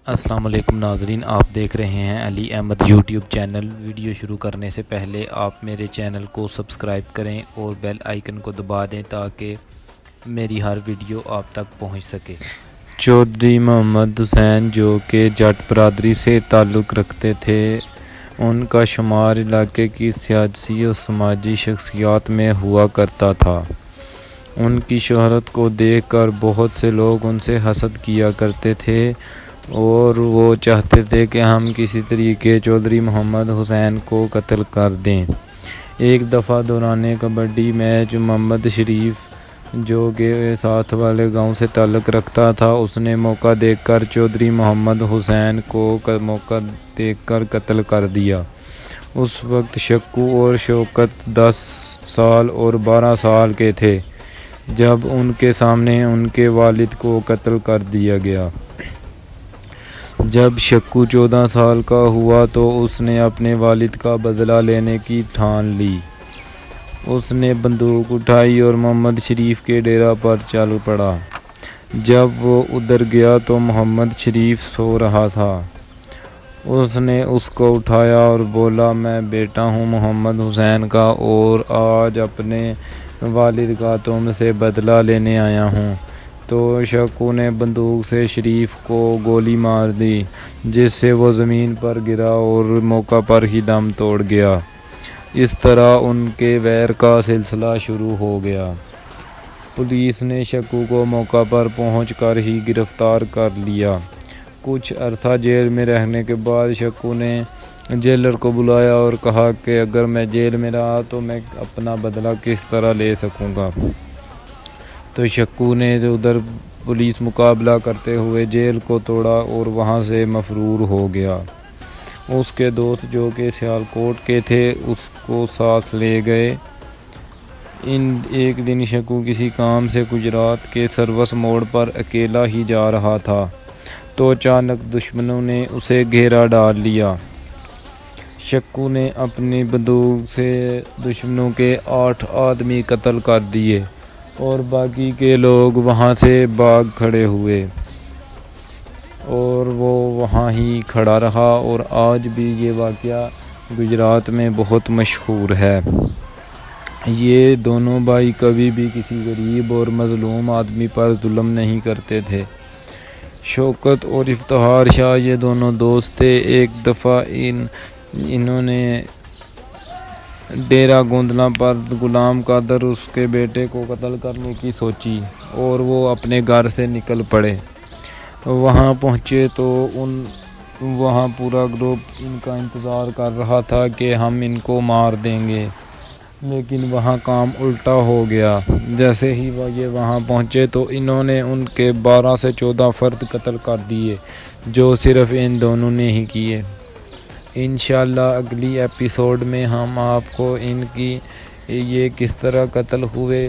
السلام علیکم ناظرین، آپ دیکھ رہے ہیں علی احمد یوٹیوب چینل۔ ویڈیو شروع کرنے سے پہلے آپ میرے چینل کو سبسکرائب کریں اور بیل آئیکن کو دبا دیں تاکہ میری ہر ویڈیو آپ تک پہنچ سکے۔ چودھری محمد حسین جو کہ جٹ برادری سے تعلق رکھتے تھے، ان کا شمار علاقے کی سیاسی و سماجی شخصیات میں ہوا کرتا تھا۔ ان کی شہرت کو دیکھ کر بہت سے لوگ ان سے حسد کیا کرتے تھے اور وہ چاہتے تھے کہ ہم کسی طریقے چودھری محمد حسین کو قتل کر دیں۔ ایک دفعہ دوران کبڈی میچ محمد شریف جو کہ ساتھ والے گاؤں سے تعلق رکھتا تھا، اس نے موقع دیکھ کر چودھری محمد حسین کو موقع دیکھ کر قتل کر دیا۔ اس وقت شکو اور شوکت 10 سال اور 12 سال کے تھے جب ان کے سامنے ان کے والد کو قتل کر دیا گیا۔ جب شکو 14 سال کا ہوا تو اس نے اپنے والد کا بدلہ لینے کی ٹھان لی۔ اس نے بندوق اٹھائی اور محمد شریف کے ڈیرے پر چل پڑا۔ جب وہ ادھر گیا تو محمد شریف سو رہا تھا۔ اس نے اس کو اٹھایا اور بولا، میں بیٹا ہوں محمد حسین کا اور آج اپنے والد کا تم سے بدلہ لینے آیا ہوں۔ تو شکو نے بندوق سے شریف کو گولی مار دی جس سے وہ زمین پر گرا اور موقع پر ہی دم توڑ گیا۔ اس طرح ان کے ویر کا سلسلہ شروع ہو گیا۔ پولیس نے شکو کو موقع پر پہنچ کر ہی گرفتار کر لیا۔ کچھ عرصہ جیل میں رہنے کے بعد شکو نے جیلر کو بلایا اور کہا کہ اگر میں جیل میں رہا تو میں اپنا بدلہ کس طرح لے سکوں گا۔ تو شکو نے ادھر پولیس مقابلہ کرتے ہوئے جیل کو توڑا اور وہاں سے مفرور ہو گیا۔ اس کے دوست جو کہ سیالکوٹ کے تھے اس کو ساتھ لے گئے۔ ایک دن شکو کسی کام سے گجرات کے سروس موڑ پر اکیلا ہی جا رہا تھا تو اچانک دشمنوں نے اسے گھیرا ڈال لیا۔ شکو نے اپنی بندوق سے دشمنوں کے 8 آدمی قتل کر دیے اور باقی کے لوگ وہاں سے بھاگ کھڑے ہوئے اور وہ وہاں ہی کھڑا رہا اور آج بھی یہ واقعہ گجرات میں بہت مشہور ہے۔ یہ دونوں بھائی کبھی بھی کسی غریب اور مظلوم آدمی پر ظلم نہیں کرتے تھے۔ شوکت اور افتخار شاہ یہ دونوں دوست تھے۔ ایک دفعہ انہوں نے ڈیرہ گوندلا پر غلام قادر اس کے بیٹے کو قتل کرنے کی سوچی اور وہ اپنے گھر سے نکل پڑے۔ وہاں پہنچے تو وہاں پورا گروپ ان کا انتظار کر رہا تھا کہ ہم ان کو مار دیں گے، لیکن وہاں کام الٹا ہو گیا۔ جیسے ہی یہ وہاں پہنچے تو انہوں نے ان کے 12 سے 14 فرد قتل کر دیے جو صرف ان دونوں نے ہی کیے۔ انشاءاللہ اگلی ایپیسوڈ میں ہم آپ کو ان کی یہ کس طرح قتل ہوئے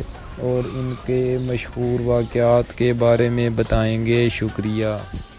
اور ان کے مشہور واقعات کے بارے میں بتائیں گے۔ شکریہ۔